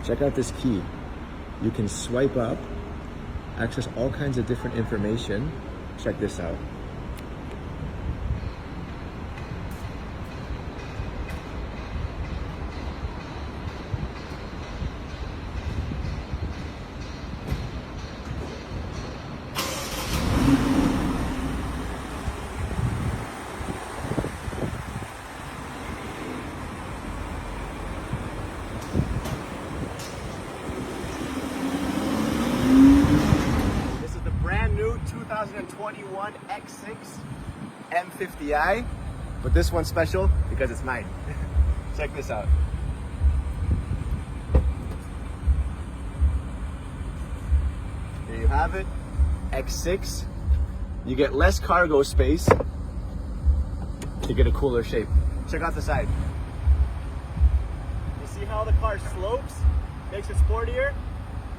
Check out this key. You can swipe up, access all kinds of different information. Check this out. This is the brand new 2021 X6 M50i, but this one's special because it's mine. Check this out. There you have it, X6. You get less cargo space to get a cooler shape. Check out the side. You see how the car slopes? Makes it sportier.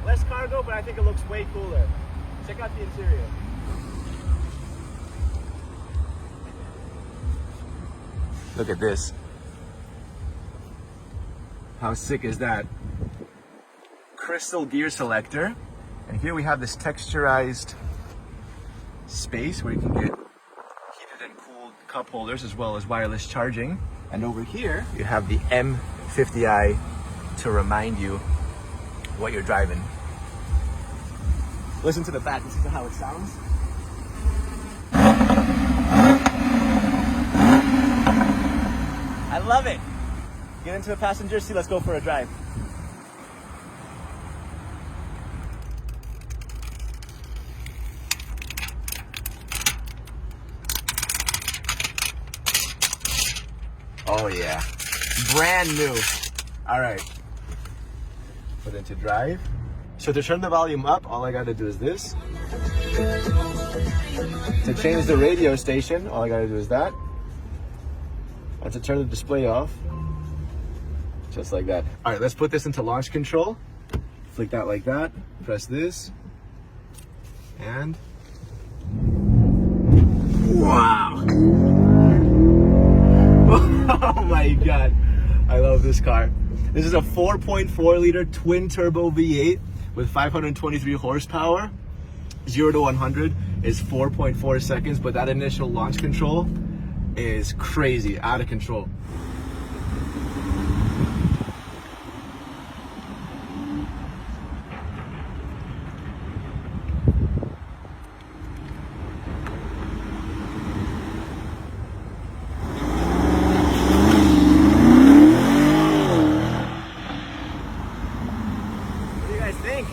Less cargo, but I think it looks way cooler. Check out the interior. Look at this. How sick is that? Crystal gear selector. And here we have this texturized space where you can get heated and cooled cup holders as well as wireless charging. And over here, you have the M50i to remind you what you're driving. Listen to the back, listen to how it sounds. I love it. Get into the passenger seat, let's go for a drive. Oh yeah, brand new. All right, put into drive. So to turn the volume up, all I gotta do is this. To change the radio station, all I gotta do is that. And to turn the display off, just like that. All right, let's put this into launch control. Flick that like that, press this, and wow. Oh my God, I love this car. This is a 4.4 liter twin turbo V8 with 523 horsepower. 0 to 100 is 4.4 seconds, but that initial launch control is crazy, out of control. What do you guys think?